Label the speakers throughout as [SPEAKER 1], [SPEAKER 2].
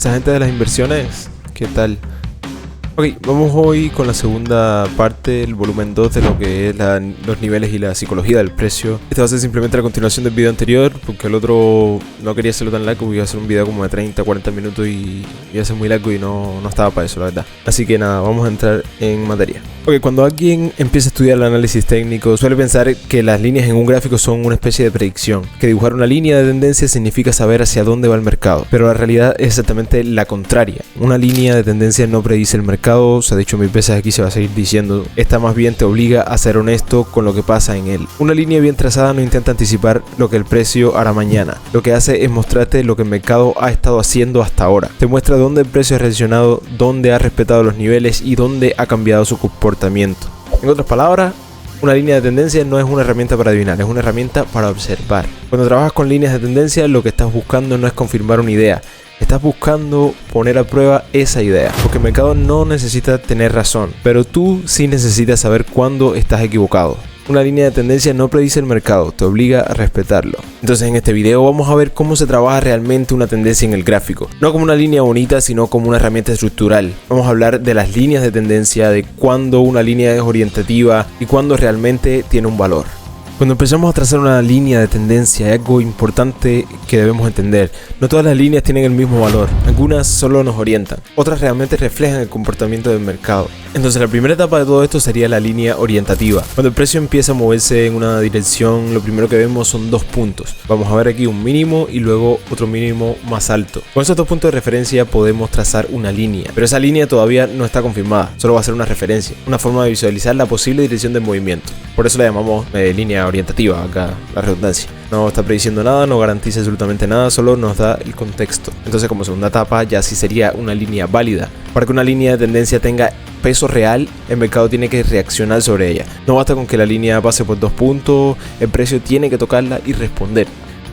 [SPEAKER 1] Esa gente de las inversiones, ¿qué tal? Ok, vamos hoy con la segunda parte, el volumen 2 de lo que es los niveles y la psicología del precio. Este va a ser simplemente la continuación del video anterior, porque el otro no quería hacerlo tan largo, porque iba a ser un video como de 30-40 minutos y iba a ser muy largo y no estaba para eso, la verdad. Así que nada, vamos a entrar en materia. Ok, cuando alguien empieza a estudiar el análisis técnico, suele pensar que las líneas en un gráfico son una especie de predicción, que dibujar una línea de tendencia significa saber hacia dónde va el mercado, pero la realidad es exactamente la contraria. Una línea de tendencia no predice el mercado, se ha dicho mil veces, aquí se va a seguir diciendo. Esta más bien te obliga a ser honesto con lo que pasa en él. Una línea bien trazada no intenta anticipar lo que el precio hará mañana, lo que hace es mostrarte lo que el mercado ha estado haciendo hasta ahora. Te muestra dónde el precio ha reaccionado, dónde ha respetado los niveles y dónde ha cambiado su comportamiento. En otras palabras, una línea de tendencia no es una herramienta para adivinar, es una herramienta para observar. Cuando trabajas con líneas de tendencia, lo que estás buscando no es confirmar una idea, estás buscando poner a prueba esa idea, porque el mercado no necesita tener razón, pero tú sí necesitas saber cuándo estás equivocado. Una línea de tendencia no predice el mercado, te obliga a respetarlo. Entonces en este video vamos a ver cómo se trabaja realmente una tendencia en el gráfico. No como una línea bonita, sino como una herramienta estructural. Vamos a hablar de las líneas de tendencia, de cuándo una línea es orientativa y cuándo realmente tiene un valor. Cuando empezamos a trazar una línea de tendencia hay algo importante que debemos entender. No todas las líneas tienen el mismo valor, algunas solo nos orientan, otras realmente reflejan el comportamiento del mercado. Entonces la primera etapa de todo esto sería la línea orientativa. Cuando el precio empieza a moverse en una dirección, lo primero que vemos son dos puntos. Vamos a ver aquí un mínimo y luego otro mínimo más alto. Con esos dos puntos de referencia podemos trazar una línea, pero esa línea todavía no está confirmada, solo va a ser una referencia, una forma de visualizar la posible dirección del movimiento. Por eso la llamamos línea orientativa, acá la redundancia. No está prediciendo nada, no garantiza absolutamente nada, solo nos da el contexto. Entonces como segunda etapa ya sí sería una línea válida. Para que una línea de tendencia tenga peso real, el mercado tiene que reaccionar sobre ella. No basta con que la línea pase por dos puntos, el precio tiene que tocarla y responder.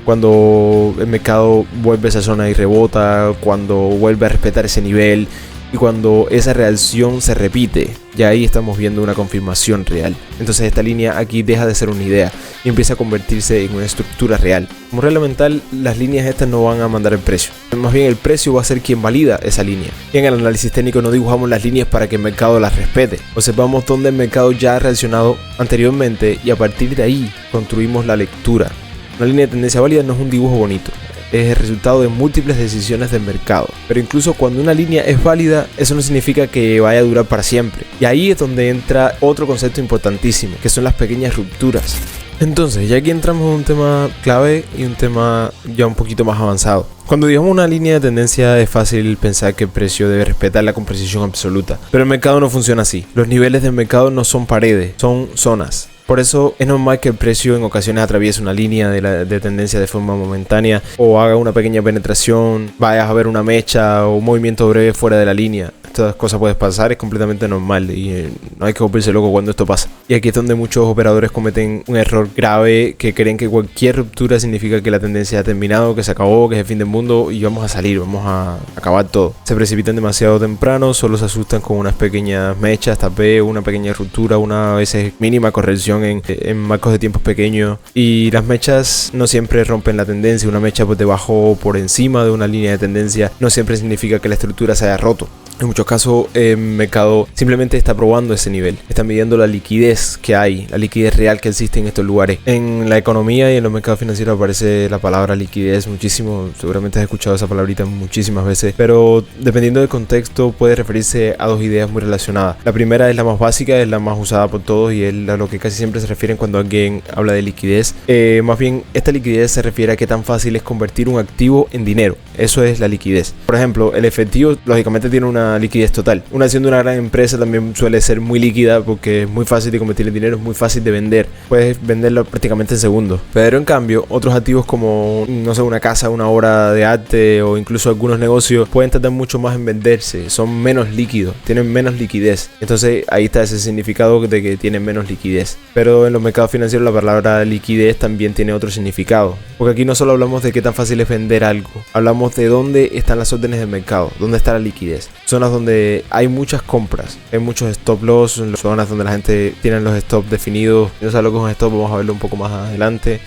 [SPEAKER 1] Cuando el mercado vuelve a esa zona y rebota, cuando vuelve a respetar ese nivel y cuando esa reacción se repite, ya ahí estamos viendo una confirmación real. Entonces esta línea aquí deja de ser una idea y empieza a convertirse en una estructura real. Como regla mental, las líneas estas no van a mandar el precio, más bien el precio va a ser quien valida esa línea. Y en el análisis técnico no dibujamos las líneas para que el mercado las respete, observamos dónde el mercado ya ha reaccionado anteriormente y a partir de ahí construimos la lectura. Una línea de tendencia válida no es un dibujo bonito, es el resultado de múltiples decisiones del mercado. Pero incluso cuando una línea es válida, eso no significa que vaya a durar para siempre. Y ahí es donde entra otro concepto importantísimo, que son las pequeñas rupturas. Entonces, ya aquí entramos en un tema clave y un tema ya un poquito más avanzado. Cuando digamos una línea de tendencia es fácil pensar que el precio debe respetar con precisión absoluta, pero el mercado no funciona así. Los niveles del mercado no son paredes, son zonas. Por eso es normal que el precio en ocasiones atraviese una línea de tendencia de forma momentánea o haga una pequeña penetración, vayas a ver una mecha o un movimiento breve fuera de la línea. Estas cosas pueden pasar, es completamente normal y no hay que volverse loco cuando esto pasa. Y aquí es donde muchos operadores cometen un error grave, que creen que cualquier ruptura significa que la tendencia ha terminado, que se acabó, que es el fin del mundo y vamos a salir, vamos a acabar todo. Se precipitan demasiado temprano, solo se asustan con unas pequeñas mechas, tal vez una pequeña ruptura, una a veces mínima corrección en marcos de tiempos pequeños, y las mechas no siempre rompen la tendencia. Una mecha por debajo o por encima de una línea de tendencia no siempre significa que la estructura se haya roto. En muchos casos el mercado simplemente está probando ese nivel, está midiendo la liquidez que hay, la liquidez real que existe en estos lugares. En la economía y en los mercados financieros aparece la palabra liquidez muchísimo, seguramente has escuchado esa palabrita muchísimas veces, pero dependiendo del contexto puede referirse a dos ideas muy relacionadas. La primera es la más básica, es la más usada por todos y es a lo que casi siempre se refieren cuando alguien habla de liquidez. Más bien esta liquidez se refiere a qué tan fácil es convertir un activo en dinero, eso es la liquidez. Por ejemplo, el efectivo lógicamente tiene una liquidez total. Una acción de una gran empresa también suele ser muy líquida porque es muy fácil de convertir en dinero, es muy fácil de vender. Puedes venderlo prácticamente en segundos. Pero en cambio, otros activos como, no sé, una casa, una obra de arte o incluso algunos negocios pueden tardar mucho más en venderse. Son menos líquidos, tienen menos liquidez. Entonces ahí está ese significado de que tienen menos liquidez. Pero en los mercados financieros la palabra liquidez también tiene otro significado. Porque aquí no solo hablamos de qué tan fácil es vender algo, hablamos de dónde están las órdenes del mercado, dónde está la liquidez. Son zonas donde hay muchas compras, hay muchos stop loss, en las zonas donde la gente tiene los stop definidos. No sé lo que es un stop, vamos a verlo un poco más adelante.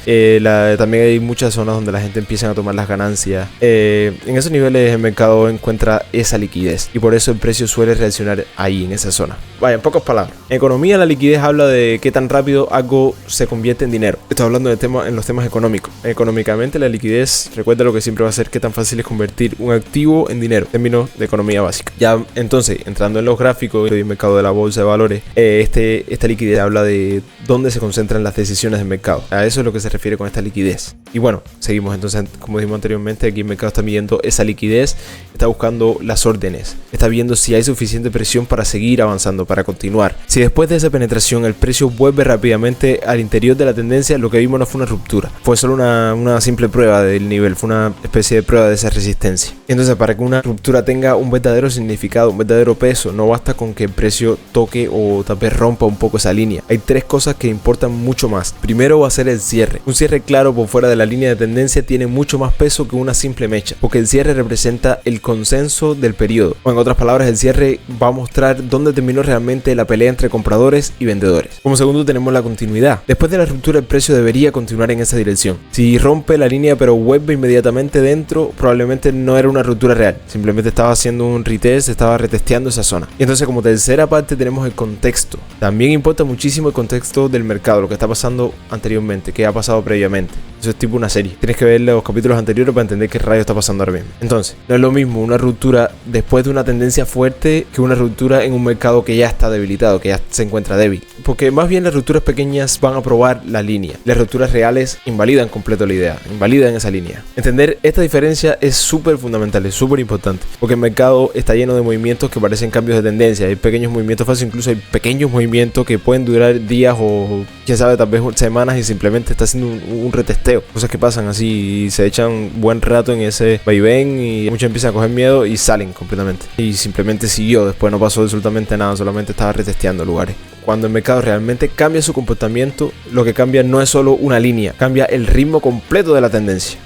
[SPEAKER 1] También hay muchas zonas donde la gente empieza a tomar las ganancias. En esos niveles el mercado encuentra esa liquidez y por eso el precio suele reaccionar ahí, en esa zona. Vaya, en pocas palabras, en economía la liquidez habla de qué tan rápido algo se convierte en dinero. Estoy hablando en los temas económicos. Económicamente la liquidez, recuerda lo que siempre va a ser qué tan fácil es convertir un activo en dinero, en términos de economía básica. Ya entonces, entrando en los gráficos del mercado de la bolsa de valores, esta liquidez habla de dónde se concentran las decisiones del mercado. A eso es lo que se refiere con esta liquidez. Y bueno, seguimos entonces, como dijimos anteriormente, aquí el mercado está midiendo esa liquidez, está buscando las órdenes, está viendo si hay suficiente presión para seguir avanzando, para continuar. Si después de esa penetración el precio vuelve rápidamente al interior de la tendencia, lo que vimos no fue una ruptura, fue solo una simple prueba del nivel, fue una especie de prueba de esa resistencia. Entonces, para que una ruptura tenga un verdadero significado, un verdadero peso, no basta con que el precio toque o tal vez rompa un poco esa línea. Hay tres cosas que importan mucho más. Primero va a ser el cierre. Un cierre claro por fuera de la línea de tendencia tiene mucho más peso que una simple mecha, porque el cierre representa el consenso del periodo, o en otras palabras, el cierre va a mostrar dónde terminó realmente la pelea entre compradores y vendedores. Como segundo tenemos la continuidad. Después de la ruptura el precio debería continuar en esa dirección. Si rompe la línea pero vuelve inmediatamente dentro, probablemente no era una ruptura real, simplemente estaba haciendo un retest, estaba retesteando esa zona. Y entonces, como tercera parte, tenemos el contexto. También importa muchísimo el contexto del mercado, lo que está pasando anteriormente, qué ha pasado previamente. Eso es tipo una serie, tienes que ver los capítulos anteriores para entender qué rayo está pasando ahora mismo. Entonces, no es lo mismo una ruptura después de una tendencia fuerte que una ruptura en un mercado que ya está debilitado, que ya se encuentra débil, porque más bien las rupturas pequeñas van a probar la línea, las rupturas reales invalidan completo la idea, invalidan esa línea. Entender esta diferencia es súper fundamental, es súper importante, porque el mercado está lleno de movimientos que parecen cambios de tendencia. Hay pequeños movimientos falsos, incluso hay pequeños movimientos que pueden durar días o quién sabe, tal vez semanas, y simplemente está haciendo un retesteo, cosas que pasan así y se echan buen rato en ese vaivén y muchos empiezan a coger miedo y salen completamente, y simplemente siguió, después no pasó absolutamente nada, solamente estaba retesteando lugares. Cuando el mercado realmente cambia su comportamiento, lo que cambia no es solo una línea, cambia el ritmo completo de la tendencia.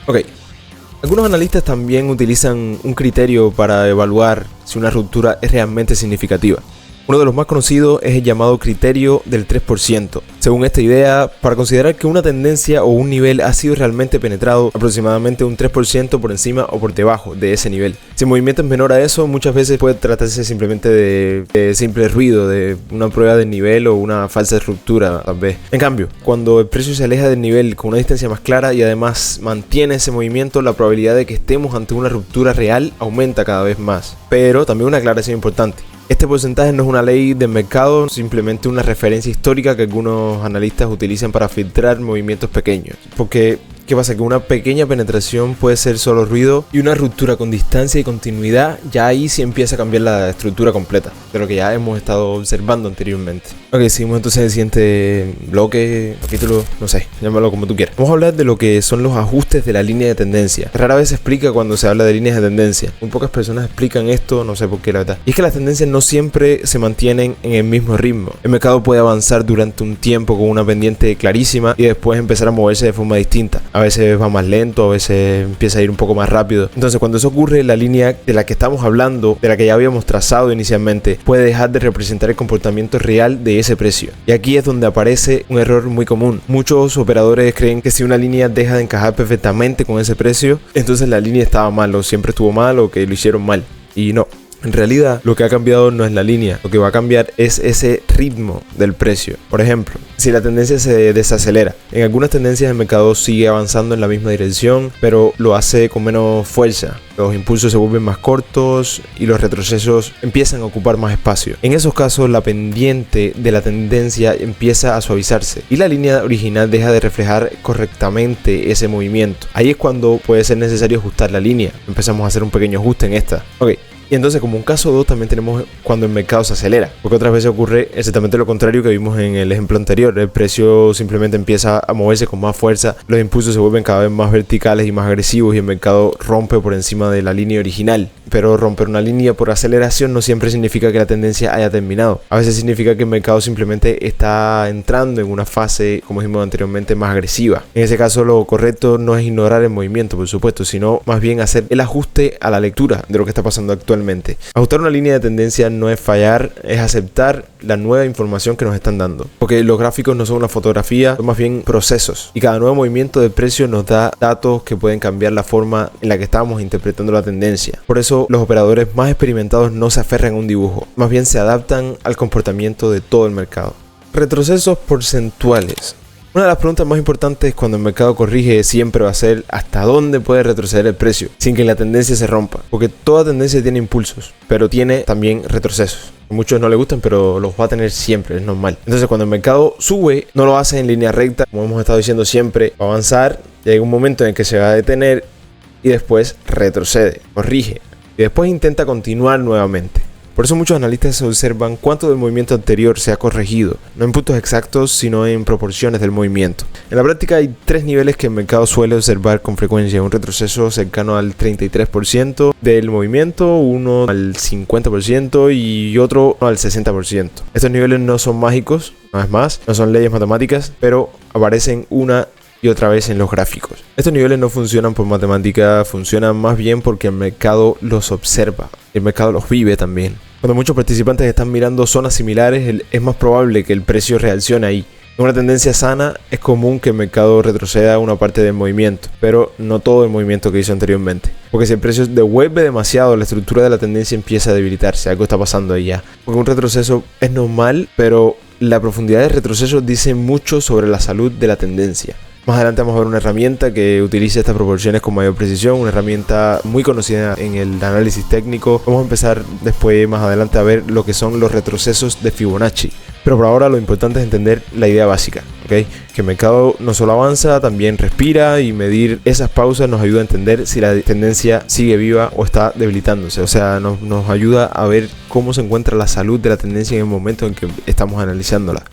[SPEAKER 1] Ok, algunos analistas también utilizan un criterio para evaluar si una ruptura es realmente significativa. Uno de los más conocidos es el llamado criterio del 3%. Según esta idea, para considerar que una tendencia o un nivel ha sido realmente penetrado, aproximadamente un 3% por encima o por debajo de ese nivel. Si el movimiento es menor a eso, muchas veces puede tratarse simplemente de simple ruido, de una prueba de nivel o una falsa ruptura, tal vez. En cambio, cuando el precio se aleja del nivel con una distancia más clara y además mantiene ese movimiento, la probabilidad de que estemos ante una ruptura real aumenta cada vez más. Pero también una aclaración importante. Este porcentaje no es una ley del mercado, simplemente una referencia histórica que algunos analistas utilizan para filtrar movimientos pequeños. Porque, ¿qué pasa? Que una pequeña penetración puede ser solo ruido, y una ruptura con distancia y continuidad, ya ahí sí empieza a cambiar la estructura completa de lo que ya hemos estado observando anteriormente. Ok, seguimos entonces en el siguiente bloque, capítulo, no sé, llámalo como tú quieras. Vamos a hablar de lo que son los ajustes de la línea de tendencia. Rara vez se explica cuando se habla de líneas de tendencia. Muy pocas personas explican esto, no sé por qué, la verdad. Y es que las tendencias no siempre se mantienen en el mismo ritmo. El mercado puede avanzar durante un tiempo con una pendiente clarísima y después empezar a moverse de forma distinta. A veces va más lento, a veces empieza a ir un poco más rápido. Entonces, cuando eso ocurre, la línea de la que estamos hablando, de la que ya habíamos trazado inicialmente, puede dejar de representar el comportamiento real de ese precio. Y aquí es donde aparece un error muy común. Muchos operadores creen que si una línea deja de encajar perfectamente con ese precio, entonces la línea estaba mal, o siempre estuvo mal, o que lo hicieron mal. Y no. En realidad, lo que ha cambiado no es la línea, lo que va a cambiar es ese ritmo del precio. Por ejemplo, si la tendencia se desacelera, en algunas tendencias el mercado sigue avanzando en la misma dirección, pero lo hace con menos fuerza. Los impulsos se vuelven más cortos y los retrocesos empiezan a ocupar más espacio. En esos casos, la pendiente de la tendencia empieza a suavizarse y la línea original deja de reflejar correctamente ese movimiento. Ahí es cuando puede ser necesario ajustar la línea. Empezamos a hacer un pequeño ajuste en esta. Ok. Y entonces, como un caso 2, también tenemos cuando el mercado se acelera, porque otras veces ocurre exactamente lo contrario que vimos en el ejemplo anterior. El precio simplemente empieza a moverse con más fuerza, los impulsos se vuelven cada vez más verticales y más agresivos y el mercado rompe por encima de la línea original. Pero romper una línea por aceleración no siempre significa que la tendencia haya terminado. A veces significa que el mercado simplemente está entrando en una fase, como dijimos anteriormente, más agresiva. En ese caso, lo correcto no es ignorar el movimiento, por supuesto, sino más bien hacer el ajuste a la lectura de lo que está pasando actualmente actualmente. Ajustar una línea de tendencia no es fallar, es aceptar la nueva información que nos están dando. Porque los gráficos no son una fotografía, son más bien procesos. Y cada nuevo movimiento de precio nos da datos que pueden cambiar la forma en la que estamos interpretando la tendencia. Por eso los operadores más experimentados no se aferran a un dibujo, más bien se adaptan al comportamiento de todo el mercado. Retrocesos porcentuales. Una de las preguntas más importantes cuando el mercado corrige siempre va a ser ¿hasta dónde puede retroceder el precio sin que la tendencia se rompa? Porque toda tendencia tiene impulsos, pero tiene también retrocesos. A muchos no les gustan, pero los va a tener siempre, es normal. Entonces cuando el mercado sube, no lo hace en línea recta, como hemos estado diciendo siempre, va a avanzar, llega un momento en el que se va a detener y después retrocede, corrige y después intenta continuar nuevamente. Por eso muchos analistas observan cuánto del movimiento anterior se ha corregido, no en puntos exactos, sino en proporciones del movimiento. En la práctica hay tres niveles que el mercado suele observar con frecuencia: un retroceso cercano al 33% del movimiento, uno al 50% y otro al 60%. Estos niveles no son mágicos, una vez más, no son leyes matemáticas, pero aparecen una y otra vez en los gráficos. Estos niveles no funcionan por matemática, funcionan más bien porque el mercado los observa, el mercado los vive también. Cuando muchos participantes están mirando zonas similares, es más probable que el precio reaccione ahí. En una tendencia sana es común que el mercado retroceda una parte del movimiento, pero no todo el movimiento que hizo anteriormente. Porque si el precio devuelve demasiado, la estructura de la tendencia empieza a debilitarse, algo está pasando ahí ya. Porque un retroceso es normal, pero la profundidad del retroceso dice mucho sobre la salud de la tendencia. Más adelante vamos a ver una herramienta que utiliza estas proporciones con mayor precisión, una herramienta muy conocida en el análisis técnico. Vamos a empezar después, más adelante, a ver lo que son los retrocesos de Fibonacci. Pero por ahora lo importante es entender la idea básica, ¿ok? Que el mercado no solo avanza, también respira, y medir esas pausas nos ayuda a entender si la tendencia sigue viva o está debilitándose. O sea, nos ayuda a ver cómo se encuentra la salud de la tendencia en el momento en que estamos analizándola.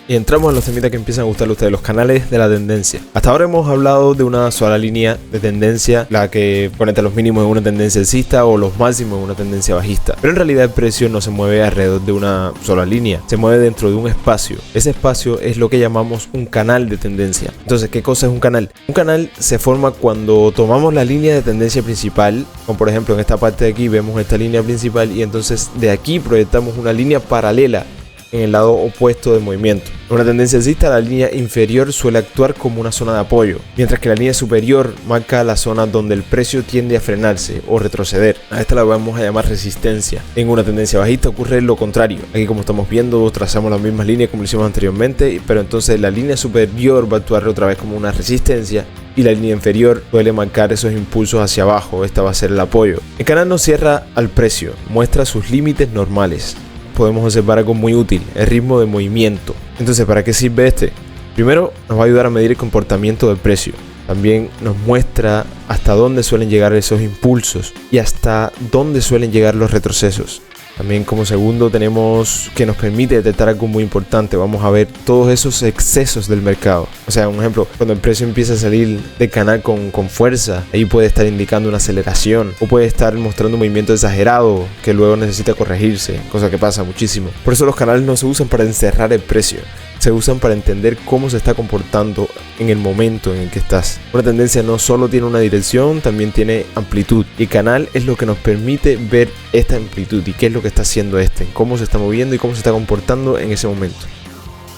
[SPEAKER 1] Y entramos en los temitas que empiezan a gustarle a ustedes, los canales de la tendencia. Hasta ahora hemos hablado de una sola línea de tendencia, la que conecta los mínimos en una tendencia alcista o los máximos en una tendencia bajista. Pero en realidad el precio no se mueve alrededor de una sola línea, se mueve dentro de un espacio. Ese espacio es lo que llamamos un canal de tendencia. Entonces, ¿qué cosa es un canal? Un canal se forma cuando tomamos la línea de tendencia principal, como por ejemplo en esta parte de aquí vemos esta línea principal, y entonces de aquí proyectamos una línea paralela en el lado opuesto del movimiento. En una tendencia alcista, la línea inferior suele actuar como una zona de apoyo, mientras que la línea superior marca la zona donde el precio tiende a frenarse o retroceder. A esta la vamos a llamar resistencia. En una tendencia bajista ocurre lo contrario. Aquí, como estamos viendo, trazamos las mismas líneas como lo hicimos anteriormente, pero entonces la línea superior va a actuar otra vez como una resistencia y la línea inferior suele marcar esos impulsos hacia abajo. Esta va a ser el apoyo. El canal no cierra al precio, muestra sus límites normales. Podemos observar algo muy útil, el ritmo de movimiento. Entonces, ¿para qué sirve este? Primero, nos va a ayudar a medir el comportamiento del precio. También nos muestra hasta dónde suelen llegar esos impulsos y hasta dónde suelen llegar los retrocesos. También, como segundo, tenemos que nos permite detectar algo muy importante. Vamos a ver todos esos excesos del mercado. O sea, un ejemplo, cuando el precio empieza a salir del canal con fuerza, ahí puede estar indicando una aceleración o puede estar mostrando un movimiento exagerado que luego necesita corregirse, cosa que pasa muchísimo. Por eso los canales no se usan para encerrar el precio, se usan para entender cómo se está comportando en el momento en el que estás. Una tendencia no solo tiene una dirección, también tiene amplitud. Y el canal es lo que nos permite ver esta amplitud y qué es lo que está haciendo cómo se está moviendo y cómo se está comportando en ese momento.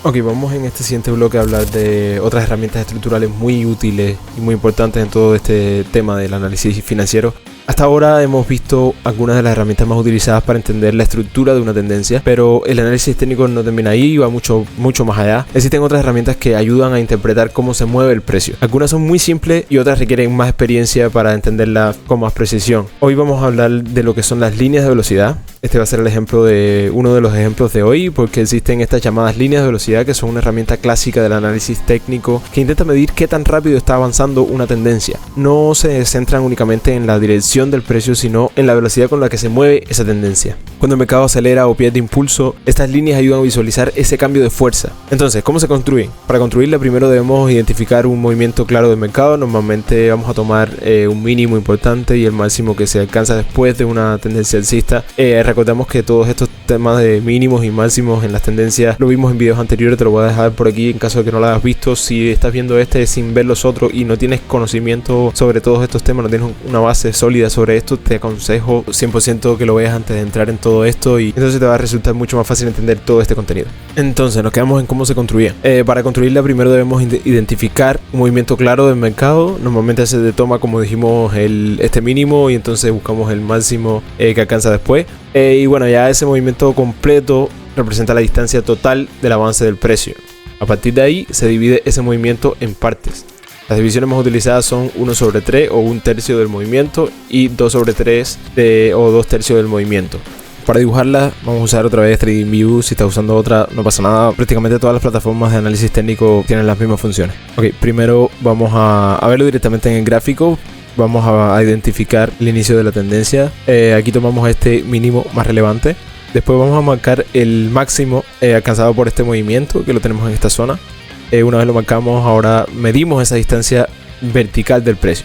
[SPEAKER 1] Ok, vamos en este siguiente bloque a hablar de otras herramientas estructurales muy útiles y muy importantes en todo este tema del análisis financiero. Hasta ahora hemos visto algunas de las herramientas más utilizadas para entender la estructura de una tendencia, pero el análisis técnico no termina ahí, va mucho más allá. Existen otras herramientas que ayudan a interpretar cómo se mueve el precio. Algunas son muy simples y otras requieren más experiencia para entenderlas con más precisión. Hoy vamos a hablar de lo que son las líneas de velocidad. Este va a ser el ejemplo de uno de los ejemplos de hoy, porque existen estas llamadas líneas de velocidad, que son una herramienta clásica del análisis técnico que intenta medir qué tan rápido está avanzando una tendencia. No se centran únicamente en la dirección del precio, sino en la velocidad con la que se mueve esa tendencia. Cuando el mercado acelera o pierde impulso, estas líneas ayudan a visualizar ese cambio de fuerza. Entonces, ¿cómo se construyen? Para construirla, primero debemos identificar un movimiento claro del mercado. Normalmente vamos a tomar un mínimo importante y el máximo que se alcanza después de una tendencia alcista. Recordemos que todos estos temas de mínimos y máximos en las tendencias lo vimos en videos anteriores, te lo voy a dejar por aquí en caso de que no lo hayas visto. Si estás viendo sin ver los otros y no tienes conocimiento sobre todos estos temas, no tienes una base sólida profundidad sobre esto, te aconsejo 100% que lo veas antes de entrar en todo esto, y entonces te va a resultar mucho más fácil entender todo este contenido. Entonces nos quedamos en cómo se construía. Para construirla primero debemos identificar un movimiento claro del mercado. Normalmente se toma, como dijimos, este mínimo, y entonces buscamos el máximo que alcanza después. Y bueno, ya ese movimiento completo representa la distancia total del avance del precio. A partir de ahí se divide ese movimiento en partes. Las divisiones más utilizadas son 1/3 o 1/3 del movimiento, y 2/3 o 2/3 del movimiento. Para dibujarla vamos a usar otra vez TradingView. Si estás usando otra no pasa nada, prácticamente todas las plataformas de análisis técnico tienen las mismas funciones. Ok, primero vamos a verlo directamente en el gráfico. Vamos a identificar el inicio de la tendencia. Aquí tomamos este mínimo más relevante. Después vamos a marcar el máximo alcanzado por este movimiento, que lo tenemos en esta zona. Una vez lo marcamos, ahora medimos esa distancia vertical del precio.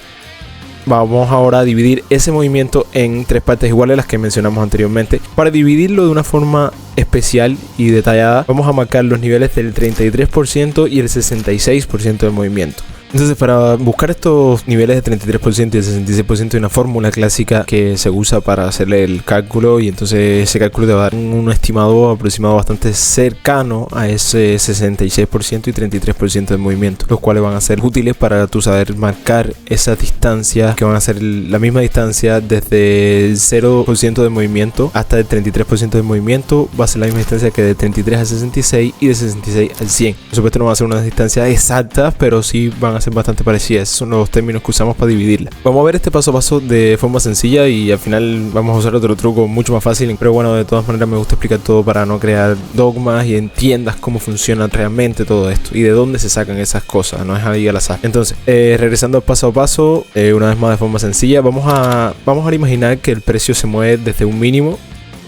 [SPEAKER 1] Vamos ahora a dividir ese movimiento en 3 partes iguales, las que mencionamos anteriormente. Para dividirlo de una forma especial y detallada, vamos a marcar los niveles del 33% y el 66% del movimiento. Entonces, para buscar estos niveles de 33% y el 66% hay una fórmula clásica que se usa para hacerle el cálculo, y entonces ese cálculo te va a dar un estimado aproximado bastante cercano a ese 66% y 33% del movimiento, los cuales van a ser útiles para tú saber marcar esas distancias, que van a ser la misma distancia desde el 0% del movimiento hasta el 33% del movimiento. Va a ser la misma distancia que de 33 al 66 y de 66 al 100. Por supuesto no va a ser una distancia exacta, pero sí van a ser bastante parecidas. Esos son los términos que usamos para dividirla. Vamos a ver este paso a paso de forma sencilla, y al final vamos a usar otro truco mucho más fácil, pero bueno, de todas maneras me gusta explicar todo para no crear dogmas y entiendas cómo funciona realmente todo esto y de dónde se sacan esas cosas, no es ahí al azar. Entonces, regresando al paso a paso, una vez más de forma sencilla, vamos a imaginar que el precio se mueve desde un mínimo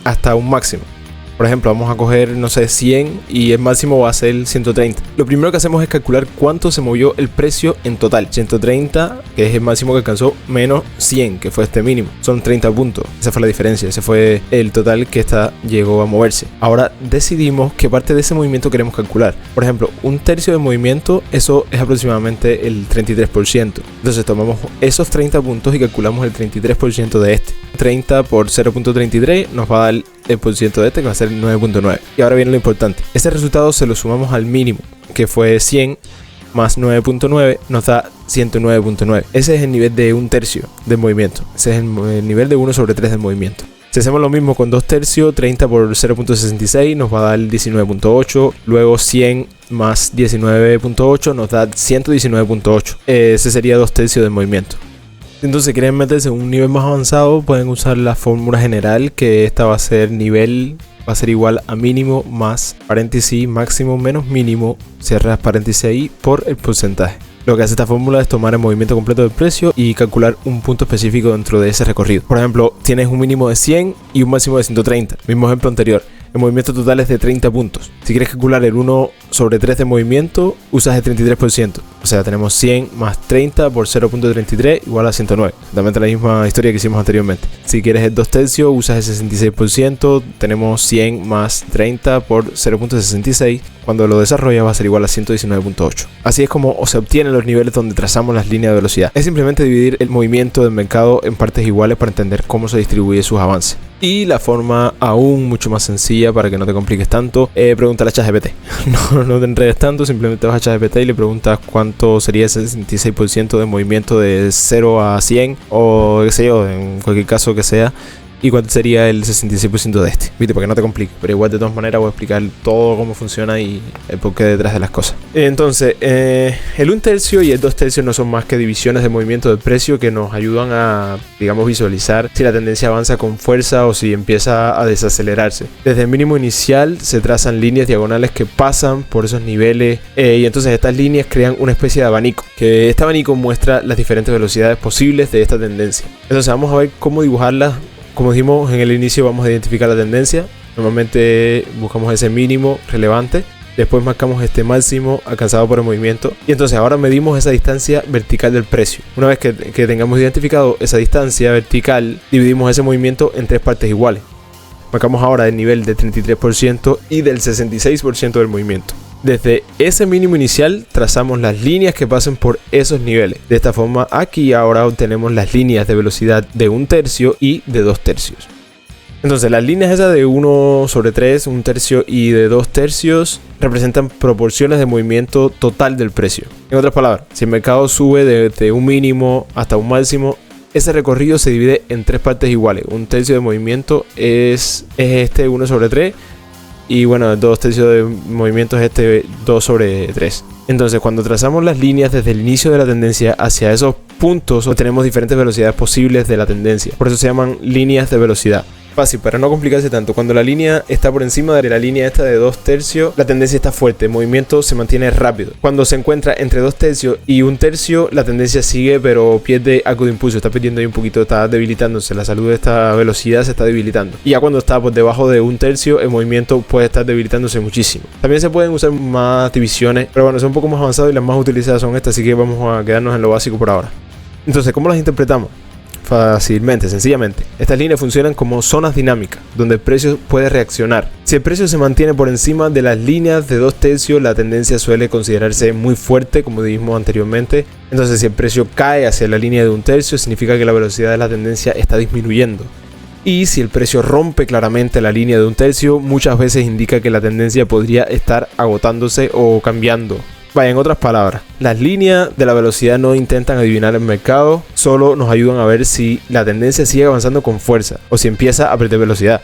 [SPEAKER 1] hasta un máximo. Por ejemplo, vamos a coger, no sé, 100 y el máximo va a ser 130. Lo primero que hacemos es calcular cuánto se movió el precio en total. 130, que es el máximo que alcanzó, menos 100, que fue este mínimo. Son 30 puntos. Esa fue la diferencia. Ese fue el total que llegó a moverse. Ahora decidimos qué parte de ese movimiento queremos calcular. Por ejemplo, 1/3 del movimiento, eso es aproximadamente el 33%. Entonces tomamos esos 30 puntos y calculamos el 33% de este. 30 por 0.33 nos va a dar el porciento de este, que va a ser 9.9. Y ahora viene lo importante. Este resultado se lo sumamos al mínimo, que fue 100 más 9.9 nos da 109.9. Ese es el nivel de 1/3 del movimiento. Ese es el nivel de 1/3 del movimiento. Si hacemos lo mismo con 2/3, 30 por 0.66 nos va a dar 19.8. Luego 100 más 19.8 nos da 119.8. Ese sería 2/3 del movimiento. Entonces, si quieren meterse en un nivel más avanzado, pueden usar la fórmula general, que esta va a ser va a ser igual a mínimo más paréntesis máximo menos mínimo, cierras paréntesis ahí, por el porcentaje. Lo que hace esta fórmula es tomar el movimiento completo del precio y calcular un punto específico dentro de ese recorrido. Por ejemplo, tienes un mínimo de 100 y un máximo de 130. Mismo ejemplo anterior. El movimiento total es de 30 puntos. Si quieres calcular el 1/3 de movimiento, usas el 33%. O sea, tenemos 100 más 30 por 0.33 igual a 109. Exactamente la misma historia que hicimos anteriormente. Si quieres el 2/3, usas el 66%. Tenemos 100 más 30 por 0.66. Cuando lo desarrollas va a ser igual a 119.8. Así es como se obtienen los niveles donde trazamos las líneas de velocidad. Es simplemente dividir el movimiento del mercado en partes iguales para entender cómo se distribuye sus avances. Y la forma aún mucho más sencilla, para que no te compliques tanto, pregúntale a ChatGPT. No te enredes tanto, simplemente vas a ChatGPT y le preguntas cuánto sería ese 66% de movimiento de 0 a 100, o qué sé yo, en cualquier caso que sea. ¿Y cuánto sería el 66% de este? Viste, para que no te compliques. Pero igual, de todas maneras, voy a explicar todo cómo funciona y el porqué detrás de las cosas. Entonces, el 1/3 y el 2/3 no son más que divisiones de movimiento del precio que nos ayudan a, digamos, visualizar si la tendencia avanza con fuerza o si empieza a desacelerarse. Desde el mínimo inicial se trazan líneas diagonales que pasan por esos niveles, y entonces estas líneas crean una especie de abanico, que este abanico muestra las diferentes velocidades posibles de esta tendencia. Entonces vamos a ver cómo dibujarlas. Como dijimos en el inicio, vamos a identificar la tendencia. Normalmente buscamos ese mínimo relevante. Después marcamos este máximo alcanzado por el movimiento. Y entonces ahora medimos esa distancia vertical del precio. Una vez que tengamos identificado esa distancia vertical, dividimos ese movimiento en 3 partes iguales. Marcamos ahora el nivel del 33% y del 66% del movimiento. Desde ese mínimo inicial trazamos las líneas que pasen por esos niveles. De esta forma aquí ahora obtenemos las líneas de velocidad de 1/3 y de 2/3. Entonces las líneas esas de 1/3, 1/3 y de 2/3 representan proporciones de movimiento total del precio. En otras palabras, si el mercado sube desde un mínimo hasta un máximo, ese recorrido se divide en 3 partes iguales. 1/3 de movimiento es este 1/3 y bueno, 2/3 de movimiento es este 2/3. Entonces cuando trazamos las líneas desde el inicio de la tendencia hacia esos puntos, obtenemos diferentes velocidades posibles de la tendencia. Por eso se llaman líneas de velocidad. Fácil, para no complicarse tanto. Cuando la línea está por encima de la línea esta de 2/3, la tendencia está fuerte, el movimiento se mantiene rápido. Cuando se encuentra entre 2/3 y 1/3, la tendencia sigue pero pierde algo de impulso, está perdiendo ahí un poquito, está debilitándose, la salud de esta velocidad se está debilitando. Y ya cuando está por debajo de 1/3, el movimiento puede estar debilitándose muchísimo. También se pueden usar más divisiones, pero bueno, son un poco más avanzadas y las más utilizadas son estas, así que vamos a quedarnos en lo básico por ahora. Entonces, ¿cómo las interpretamos? Fácilmente, sencillamente. Estas líneas funcionan como zonas dinámicas, donde el precio puede reaccionar. Si el precio se mantiene por encima de las líneas de 2/3, la tendencia suele considerarse muy fuerte, como dijimos anteriormente. Entonces, si el precio cae hacia la línea de 1/3, significa que la velocidad de la tendencia está disminuyendo. Y si el precio rompe claramente la línea de 1/3, muchas veces indica que la tendencia podría estar agotándose o cambiando. Vaya, en otras palabras, las líneas de la velocidad no intentan adivinar el mercado, solo nos ayudan a ver si la tendencia sigue avanzando con fuerza o si empieza a perder velocidad.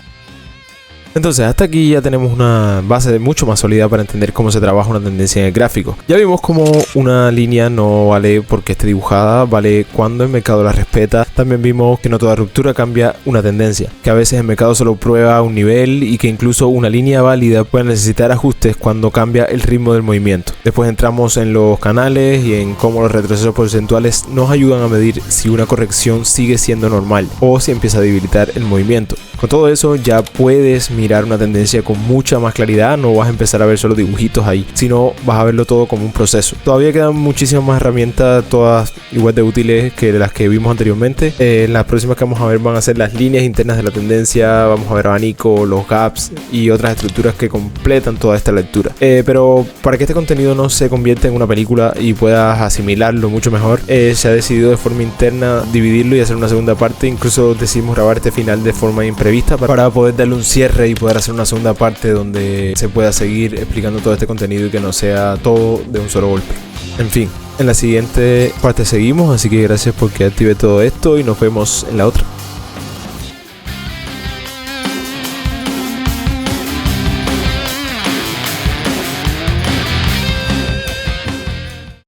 [SPEAKER 1] Entonces hasta aquí ya tenemos una base mucho más sólida para entender cómo se trabaja una tendencia en el gráfico. Ya vimos cómo una línea no vale porque esté dibujada, vale cuando el mercado la respeta. También vimos que no toda ruptura cambia una tendencia, que a veces el mercado solo prueba un nivel y que incluso una línea válida puede necesitar ajustes cuando cambia el ritmo del movimiento. Después entramos en los canales y en cómo los retrocesos porcentuales nos ayudan a medir si una corrección sigue siendo normal o si empieza a debilitar el movimiento. Con todo eso ya puedes mirar una tendencia con mucha más claridad, no vas a empezar a ver solo dibujitos ahí, sino vas a verlo todo como un proceso. Todavía quedan muchísimas más herramientas, todas igual de útiles que las que vimos anteriormente. Las próximas que vamos a ver van a ser las líneas internas de la tendencia, vamos a ver abanico, los gaps y otras estructuras que completan toda esta lectura. Pero para que este contenido no se convierta en una película y puedas asimilarlo mucho mejor, se ha decidido de forma interna dividirlo y hacer una segunda parte. Incluso decidimos grabar este final de forma imprevista para poder darle un cierre y poder hacer una segunda parte donde se pueda seguir explicando todo este contenido y que no sea todo de un solo golpe. En fin, en la siguiente parte seguimos, así que gracias por quedarte todo esto y nos vemos en la otra.